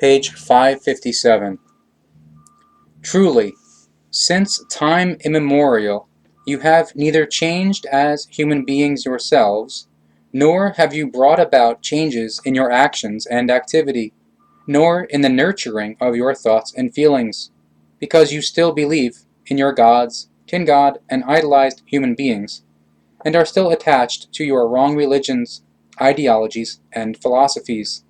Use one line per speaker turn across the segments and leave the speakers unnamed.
Page 557. Truly, since time immemorial, you have neither changed as human beings yourselves, nor have you brought about changes in your actions and activity, nor in the nurturing of your thoughts and feelings, because you still believe in your gods, tin god, and idolized human beings, and are still attached to your wrong religions, ideologies, and philosophies.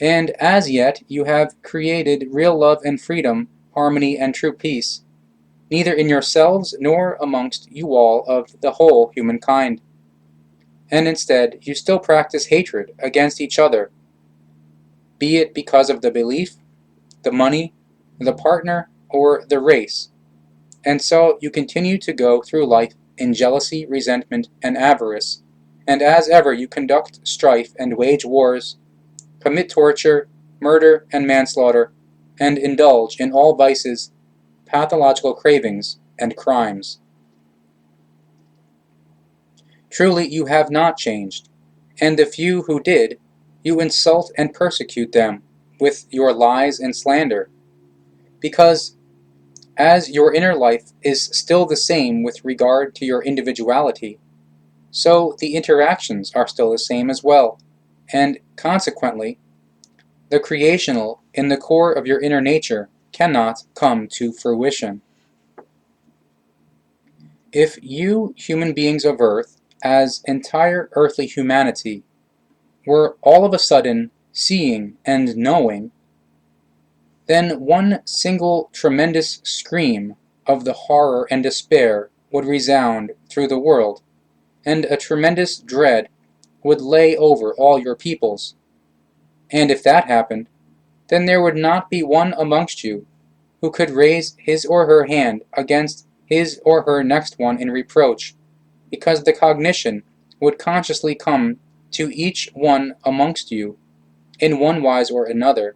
And as yet you have created real love and freedom, harmony and true peace, neither in yourselves nor amongst you all of the whole humankind. And instead you still practice hatred against each other, be it because of the belief, the money, the partner, or the race. And so you continue to go through life in jealousy, resentment, and avarice, and as ever you conduct strife and wage wars, commit torture, murder, and manslaughter, and indulge in all vices, pathological cravings, and crimes. Truly you have not changed, and the few who did, you insult and persecute them with your lies and slander, because as your inner life is still the same with regard to your individuality, so the interactions are still the same as well, and consequently, the creational in the core of your inner nature cannot come to fruition. If you human beings of Earth, as entire earthly humanity, were all of a sudden seeing and knowing, then one single tremendous scream of the horror and despair would resound through the world, and a tremendous dread would lay over all your peoples. And if that happened, then there would not be one amongst you who could raise his or her hand against his or her next one in reproach, because the cognition would consciously come to each one amongst you, in one wise or another,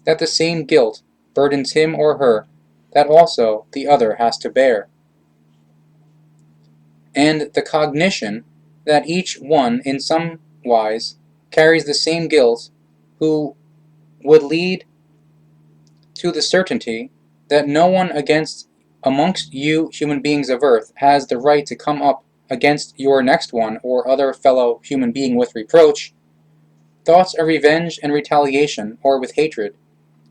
that the same guilt burdens him or her that also the other has to bear. And the cognition that each one in some wise carries the same guilt who would lead to the certainty that no one amongst you human beings of Earth has the right to come up against your next one or other fellow human being with reproach, thoughts of revenge and retaliation, or with hatred,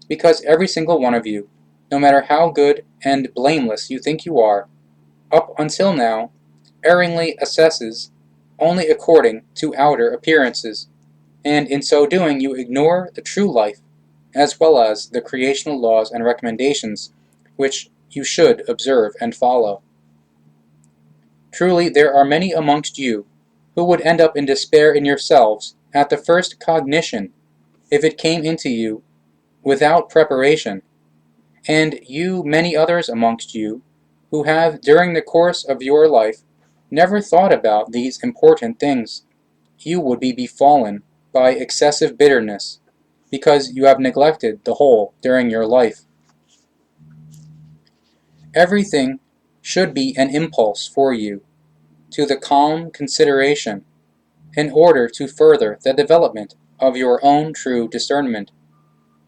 because every single one of you, no matter how good and blameless you think you are, up until now, erringly assesses only according to outer appearances, and in so doing you ignore the true life, as well as the creational laws and recommendations which you should observe and follow. Truly, there are many amongst you who would end up in despair in yourselves at the first cognition, if it came into you without preparation, and you many others amongst you who have during the course of your life never thought about these important things. You would be befallen by excessive bitterness, because you have neglected the whole during your life. Everything should be an impulse for you to the calm consideration, in order to further the development of your own true discernment,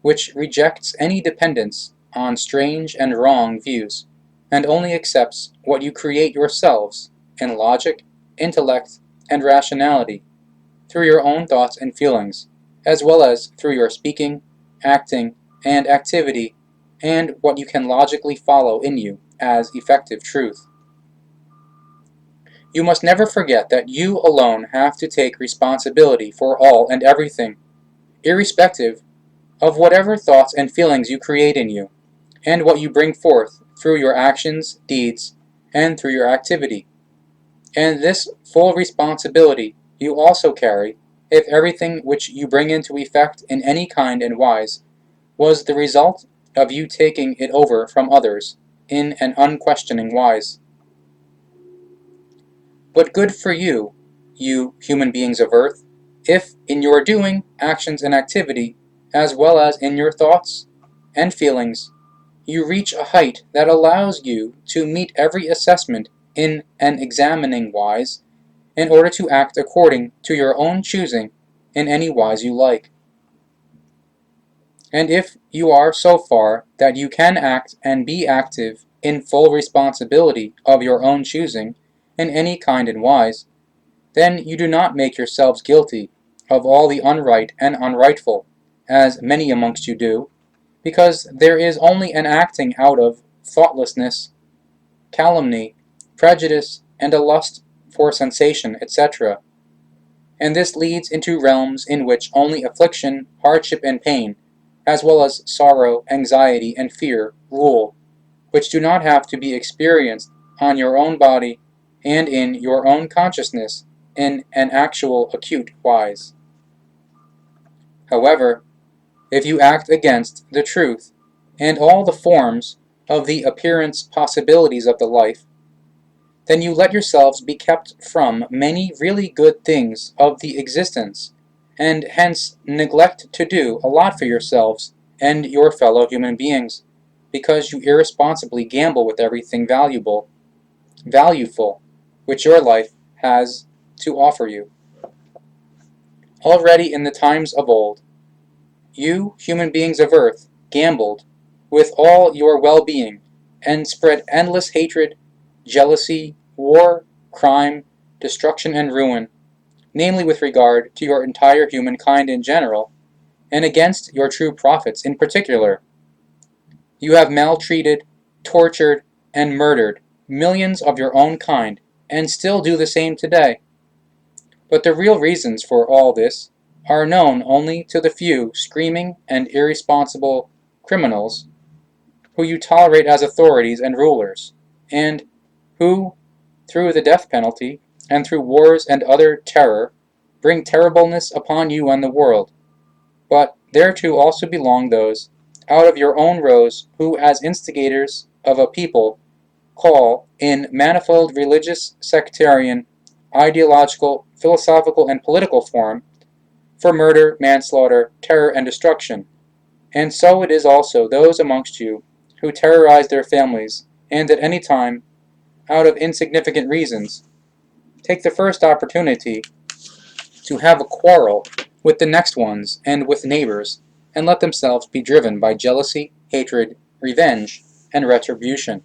which rejects any dependence on strange and wrong views, and only accepts what you create yourselves in logic, intellect, and rationality, through your own thoughts and feelings, as well as through your speaking, acting, and activity, and what you can logically follow in you as effective truth. You must never forget that you alone have to take responsibility for all and everything, irrespective of whatever thoughts and feelings you create in you, and what you bring forth through your actions, deeds, and through your activity. And this full responsibility you also carry if everything which you bring into effect in any kind and wise was the result of you taking it over from others in an unquestioning wise. But good for you, you human beings of Earth, if in your doing, actions, and activity, as well as in your thoughts and feelings, you reach a height that allows you to meet every assessment in an examining wise, in order to act according to your own choosing in any wise you like. And if you are so far that you can act and be active in full responsibility of your own choosing, in any kind and wise, then you do not make yourselves guilty of all the unright and unrightful, as many amongst you do, because there is only an acting out of thoughtlessness, calumny, prejudice, and a lust for sensation, etc. And this leads into realms in which only affliction, hardship, and pain, as well as sorrow, anxiety, and fear, rule, which do not have to be experienced on your own body and in your own consciousness in an actual acute wise. However, if you act against the truth and all the forms of the appearance possibilities of the life, then you let yourselves be kept from many really good things of the existence, and hence neglect to do a lot for yourselves and your fellow human beings, because you irresponsibly gamble with everything valueful, which your life has to offer you. Already in the times of old, you, human beings of earth, gambled with all your well-being, and spread endless hatred, jealousy, war, crime, destruction, and ruin, namely with regard to your entire humankind in general, and against your true prophets in particular. You have maltreated, tortured, and murdered millions of your own kind, and still do the same today. But the real reasons for all this are known only to the few screaming and irresponsible criminals who you tolerate as authorities and rulers, and who, through the death penalty, and through wars and other terror, bring terribleness upon you and the world. But thereto also belong those out of your own rows who, as instigators of a people, call, in manifold religious, sectarian, ideological, philosophical, and political form, for murder, manslaughter, terror, and destruction. And so it is also those amongst you who terrorize their families, and at any time, out of insignificant reasons, take the first opportunity to have a quarrel with the next ones and with neighbors, and let themselves be driven by jealousy, hatred, revenge, and retribution.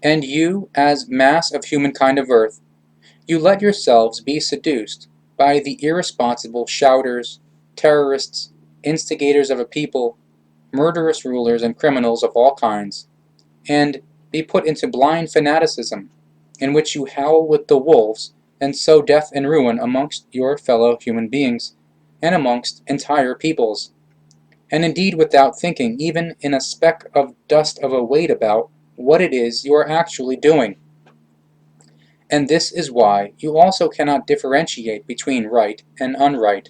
And you, as mass of humankind of earth, you let yourselves be seduced by the irresponsible shouters, terrorists, instigators of a people, murderous rulers, and criminals of all kinds, and be put into blind fanaticism, in which you howl with the wolves and sow death and ruin amongst your fellow human beings, and amongst entire peoples, and indeed without thinking even in a speck of dust of a weight about what it is you are actually doing. And this is why you also cannot differentiate between right and unright.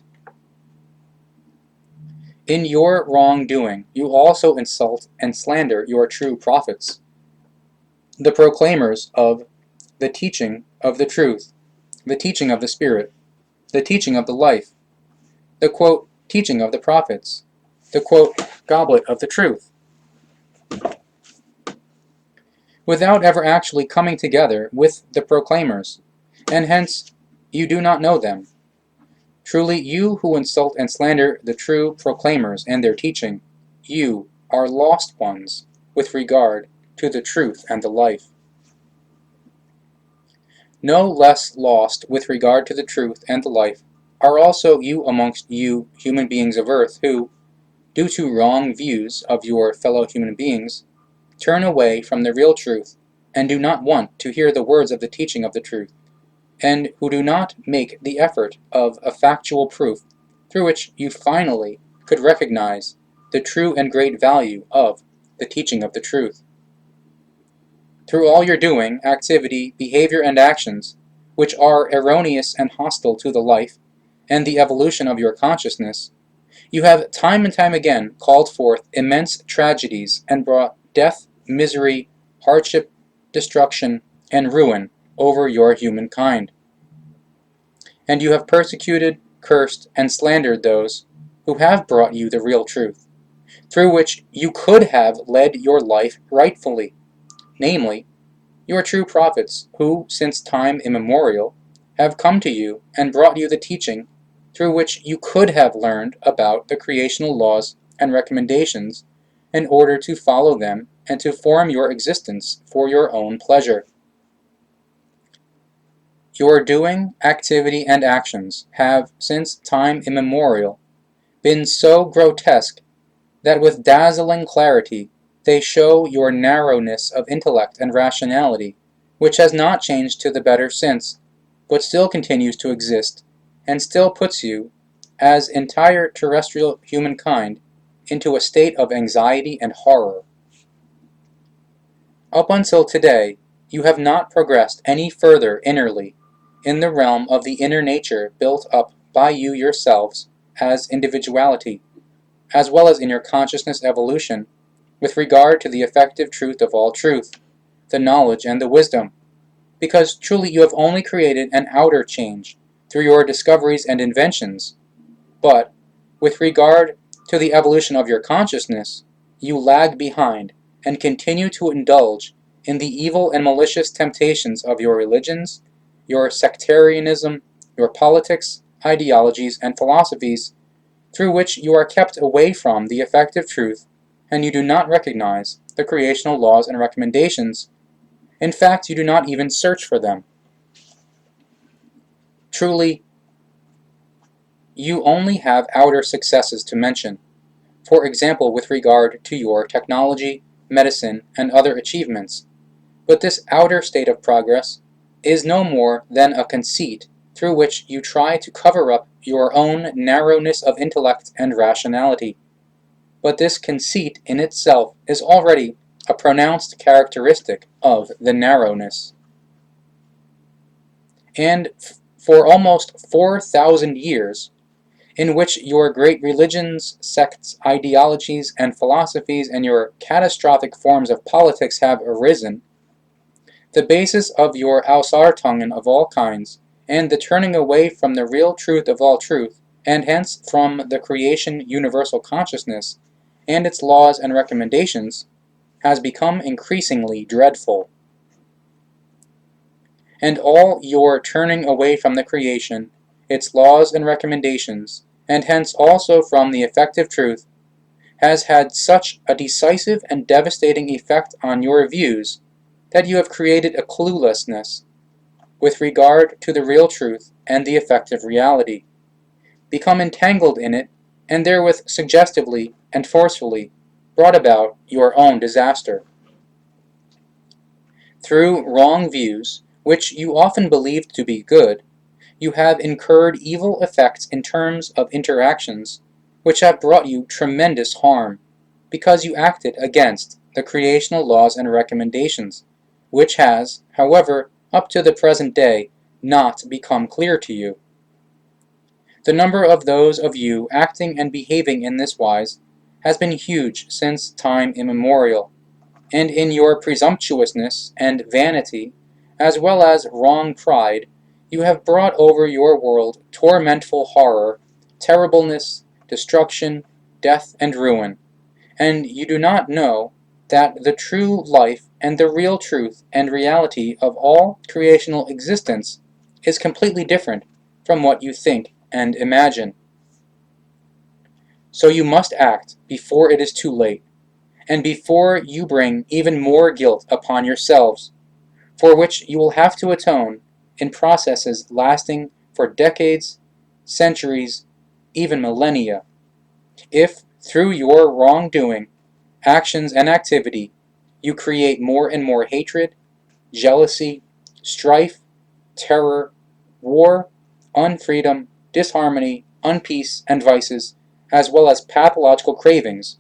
In your wrongdoing, you also insult and slander your true prophets, the proclaimers of the teaching of the truth, the teaching of the Spirit, the teaching of the life, the quote, teaching of the prophets, the quote, Goblet of the Truth, without ever actually coming together with the proclaimers, and hence you do not know them. Truly, you who insult and slander the true proclaimers and their teaching, you are lost ones with regard to the truth and the life. No less lost with regard to the truth and the life are also you amongst you human beings of earth who, due to wrong views of your fellow human beings, turn away from the real truth and do not want to hear the words of the teaching of the truth, and who do not make the effort of a factual proof through which you finally could recognize the true and great value of the teaching of the truth. Through all your doing, activity, behavior, and actions, which are erroneous and hostile to the life and the evolution of your consciousness, you have time and time again called forth immense tragedies and brought death, misery, hardship, destruction, and ruin over your humankind. And you have persecuted, cursed, and slandered those who have brought you the real truth, through which you could have led your life rightfully, namely, your true prophets, who, since time immemorial, have come to you and brought you the teaching through which you could have learned about the creational laws and recommendations in order to follow them and to form your existence for your own pleasure. Your doing, activity, and actions have, since time immemorial, been so grotesque that with dazzling clarity they show your narrowness of intellect and rationality, which has not changed to the better since, but still continues to exist, and still puts you, as entire terrestrial humankind, into a state of anxiety and horror. Up until today, you have not progressed any further innerly in the realm of the inner nature built up by you yourselves as individuality, as well as in your consciousness evolution with regard to the effective truth of all truth, the knowledge and the wisdom, because truly you have only created an outer change through your discoveries and inventions, but with regard to the evolution of your consciousness, you lag behind and continue to indulge in the evil and malicious temptations of your religions, your sectarianism, your politics, ideologies, and philosophies, through which you are kept away from the effective truth, and you do not recognize the creational laws and recommendations. In fact, you do not even search for them. Truly, you only have outer successes to mention, for example with regard to your technology, medicine, and other achievements. But this outer state of progress is no more than a conceit through which you try to cover up your own narrowness of intellect and rationality. But this conceit in itself is already a pronounced characteristic of the narrowness. And for almost 4,000 years, in which your great religions, sects, ideologies, and philosophies and your catastrophic forms of politics have arisen, the basis of your Ausartungen of all kinds, and the turning away from the real truth of all truth, and hence from the creation universal consciousness, and its laws and recommendations, has become increasingly dreadful. And all your turning away from the creation, its laws and recommendations, and hence also from the effective truth, has had such a decisive and devastating effect on your views that you have created a cluelessness with regard to the real truth and the effective reality, become entangled in it, and therewith suggestively and forcefully brought about your own disaster. Through wrong views, which you often believed to be good, you have incurred evil effects in terms of interactions which have brought you tremendous harm, because you acted against the creational laws and recommendations, which has, however, up to the present day, not become clear to you. The number of those of you acting and behaving in this wise has been huge since time immemorial, and in your presumptuousness and vanity, as well as wrong pride, you have brought over your world tormentful horror, terribleness, destruction, death, and ruin, and you do not know that the true life and the real truth and reality of all creational existence is completely different from what you think and imagine. So you must act before it is too late, and before you bring even more guilt upon yourselves, for which you will have to atone in processes lasting for decades, centuries, even millennia, if through your wrongdoing, actions, and activity you create more and more hatred, jealousy, strife, terror, war, unfreedom, disharmony, unpeace, and vices, as well as pathological cravings,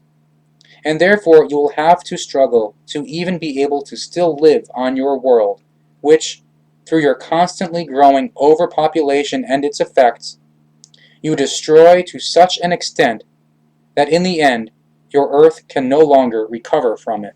and therefore you will have to struggle to even be able to still live on your world, which, through your constantly growing overpopulation and its effects, you destroy to such an extent that in the end your earth can no longer recover from it.